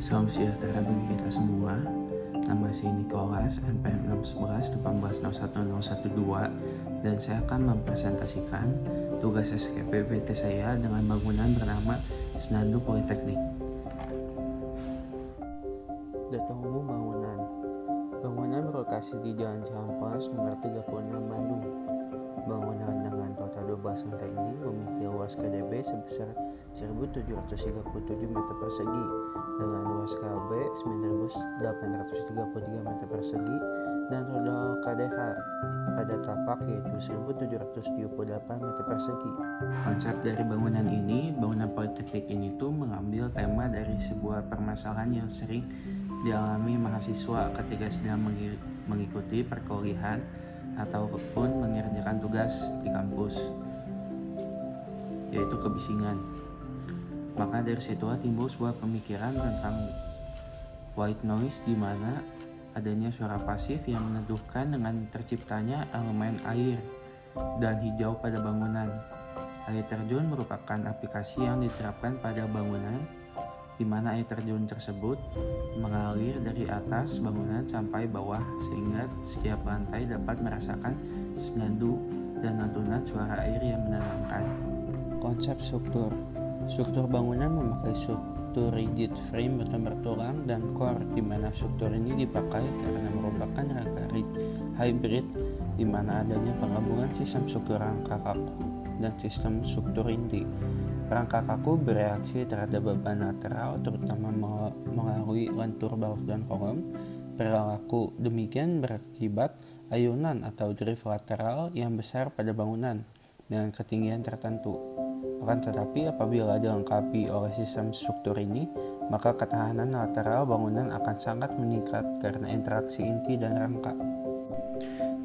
Salam sejahtera bagi kita semua. Nama saya Nicholas, NPM 611 dan saya akan mempresentasikan tugas SKPBT saya dengan bangunan bernama Senandung Politeknik. Data umum bangunan. Bangunan berlokasi di Jalan Cihampelas nomor 36 Bandung. Bangunan dengan total 12 lantai ini memiliki luas KDB sebesar 1.737 meter persegi dengan luas KB 9.833 meter persegi dan total KDH pada tapak yaitu 1.778 meter persegi. Konsep dari bangunan Politeknik ini tuh mengambil tema dari sebuah permasalahan yang sering dialami mahasiswa ketika sedang mengikuti perkuliahan ataupun mengerjakan tugas di kampus, yaitu kebisingan. Maka dari situlah timbul sebuah pemikiran tentang white noise, di mana adanya suara pasif yang meneduhkan dengan terciptanya elemen air dan hijau pada bangunan. Air terjun merupakan aplikasi yang diterapkan pada bangunan, di mana air terjun tersebut mengalir dari atas bangunan sampai bawah sehingga setiap lantai dapat merasakan senandung dan lantunan suara air yang menenangkan. Konsep struktur. Struktur bangunan memakai struktur rigid frame bertembar tulang dan core, di mana struktur ini dipakai karena merupakan rangka hybrid, di mana adanya penggabungan sistem struktur rangka kaku dan sistem struktur inti. Rangka kaku bereaksi terhadap beban lateral, terutama melalui lentur balok dan kolom. Perilaku demikian berakibat ayunan atau drift lateral yang besar pada bangunan dengan ketinggian tertentu. Akan tetapi apabila dilengkapi oleh sistem struktur ini, maka ketahanan lateral bangunan akan sangat meningkat karena interaksi inti dan rangka.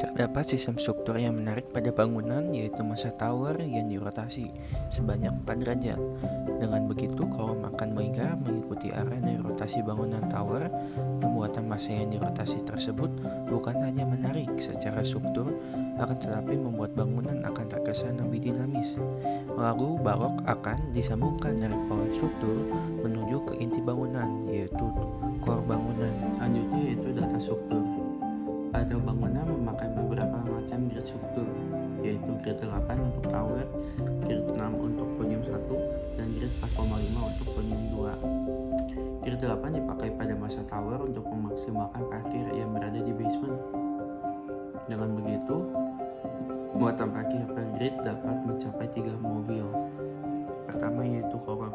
Terdapat sistem struktur yang menarik pada bangunan, yaitu massa tower yang dirotasi sebanyak 4 derajat. Dengan begitu, kolom akan melingkar mengikuti arah dari rotasi bangunan tower. Pembuatan massa yang dirotasi tersebut bukan hanya menarik secara struktur, akan tetapi membuat bangunan akan terkesan lebih dinamis. Lalu balok akan disambungkan dari kolom struktur menuju ke inti bangunan, yaitu core bangunan. Selanjutnya yaitu data struktur. Pada bangunan memakai beberapa macam grid struktur, yaitu grid 8 untuk tower, grid 6 untuk podium 1, dan grid 4,5 untuk podium 2. Grid 8 dipakai pada massa tower untuk memaksimalkan parkir yang berada di basement. Dengan begitu, muatan parkir per grid dapat mencapai 3 mobil. Pertama yaitu kolom.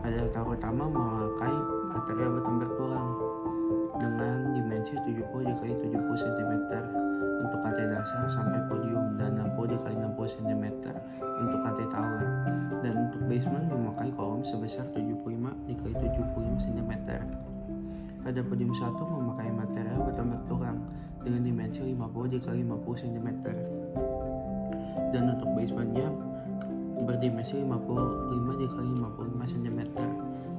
Pada tower utama memakai material beton bertulang dengan dimensi 70 x 70 cm untuk lantai dasar sampai podium dan 60 x 60 cm untuk lantai tower, dan untuk basement memakai kolom sebesar 75 x 75 cm. Pada podium 1 memakai material beton bertulang dengan dimensi 50 x 50 cm, dan untuk basementnya berdimensi 55 x 55 cm,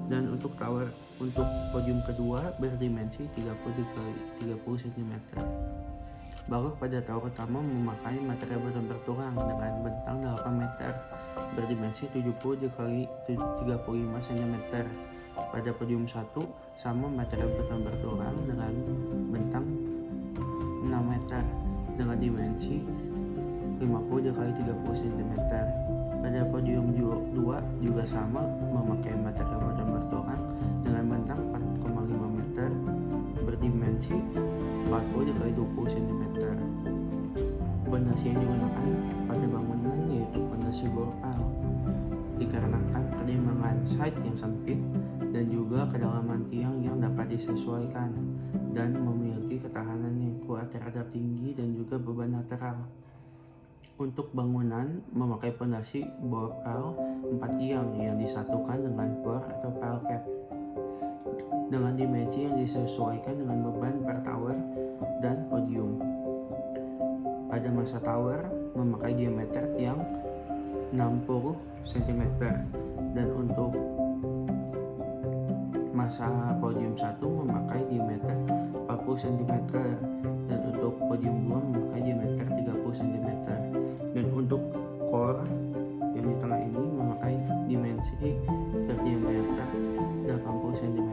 dan untuk tower untuk podium kedua berdimensi 30 x 30 cm. Balok pada tower utama memakai material beton bertulang dengan bentang 8 meter berdimensi 70 x 35 cm. Pada podium 1 sama material beton bertulang dengan bentang 6 meter dengan dimensi 50 x 30 cm. Pada podium 2 juga sama memakai material beton bertulang dengan bentang 4,5 meter berdimensi 40 x 20 cm. Pondasi yang digunakan pada bangunan yaitu pondasi borpal, dikarenakan pertimbangan site yang sempit dan juga kedalaman tiang yang dapat disesuaikan dan memiliki ketahanan yang kuat terhadap tinggi dan juga beban lateral. Untuk bangunan memakai pondasi borpal 4 tiang yang disatukan dengan bor atau pile cap dengan dimensi yang disesuaikan dengan beban per tower dan podium. Pada massa tower memakai diameter tiang 60 cm, dan untuk massa podium 1 memakai diameter 40 cm, dan untuk podium 2 memakai diameter 30 cm. Dan untuk core yang di tengah ini memakai dimensi berdiameter 80 cm.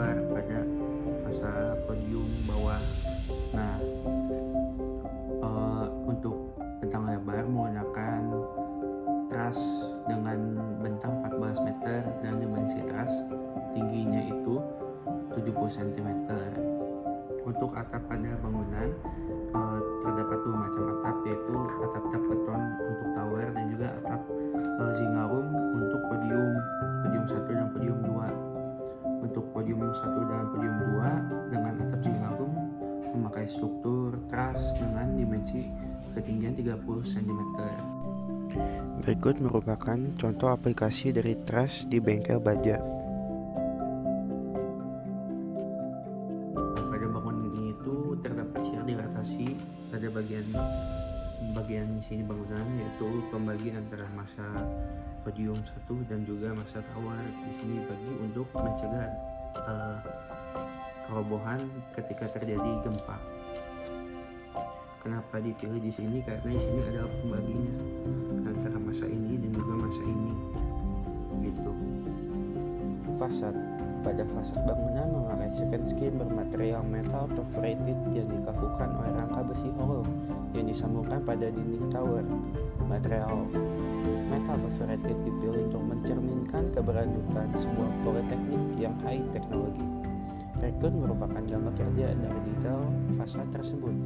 lebar pada fasa podium bawah. Nah, untuk bentang lebar menggunakan truss dengan bentang 14 meter dan dimensi truss tingginya itu 70 cm. Untuk atap pada bangunan terdapat dua macam atap, yaitu atap beton untuk tower dan juga atap zingarum untuk podium 1 dan podium 2. Untuk podium 1 dan podium 2 dengan atap zingarum memakai struktur truss dengan dimensi ketinggian 30 cm. Berikut merupakan contoh aplikasi dari truss di bengkel baja. Pada bangunan ini itu terdapat shear dilatasi pada bagian sini bangunan, yaitu pembagi antara masa podium 1 dan juga masa tower. Di sini dibagi untuk mencegah kerobohan ketika terjadi gempa. Kenapa dipilih di sini? Karena di sini ada pembaginya antara masa ini dan juga masa ini, gitu. Fasad. Pada fasad bangunan memakai second skin bermaterial metal perforated yang dikakukan oleh rangka besi hollow yang disambungkan pada dinding tower. Material metal perforated dipilih untuk mencerminkan keberlanjutan sebuah politeknik yang high teknologi. Berikut merupakan gambar kerja dari detail fasad tersebut.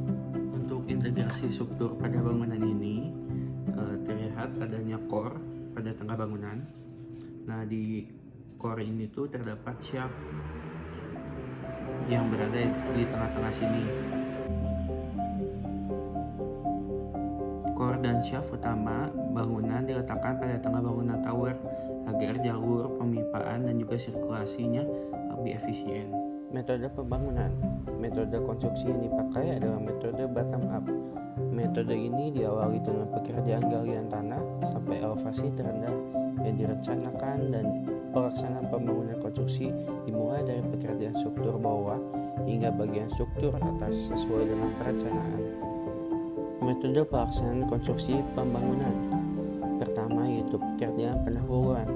Untuk integrasi struktur pada bangunan ini terlihat adanya core pada tengah bangunan. Nah, di core ini tuh terdapat shaft yang berada di tengah-tengah sini. Core dan shaft utama bangunan diletakkan pada tengah bangunan tower agar jalur pemipaan dan juga sirkulasinya lebih efisien. Metode pembangunan. Metode konstruksi yang dipakai adalah metode bottom up. Metode ini diawali dengan pekerjaan galian tanah sampai elevasi terendah yang direncanakan, dan pelaksanaan pembangunan konstruksi dimulai dari pekerjaan struktur bawah hingga bagian struktur atas sesuai dengan perencanaan. Metode pelaksanaan konstruksi pembangunan. Pertama yaitu pekerjaan pendahuluan.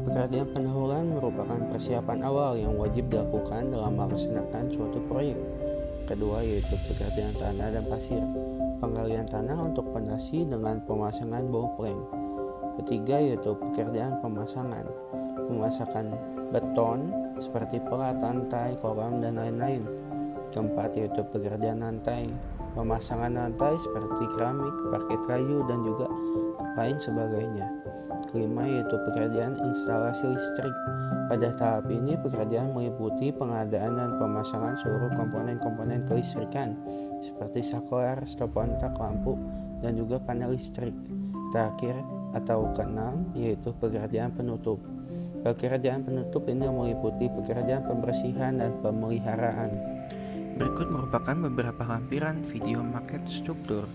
Pekerjaan pendahuluan merupakan persiapan awal yang wajib dilakukan dalam melaksanakan suatu proyek. Kedua yaitu pekerjaan tanah dan pasir. Penggalian tanah untuk pondasi dengan pemasangan bow plank. Ketiga yaitu pekerjaan pemasangan. Pemasangan beton seperti pelat, lantai, kolam, dan lain-lain. Keempat yaitu pekerjaan lantai. Pemasangan lantai seperti keramik, parket kayu, dan juga lain sebagainya. Kelima yaitu pekerjaan instalasi listrik. Pada tahap ini pekerjaan meliputi pengadaan dan pemasangan seluruh komponen-komponen kelistrikan seperti saklar, stop kontak, lampu, dan juga panel listrik. Terakhir atau keenam yaitu pekerjaan penutup. Pekerjaan penutup ini meliputi pekerjaan pembersihan dan pemeliharaan. Berikut merupakan beberapa lampiran video maket struktur.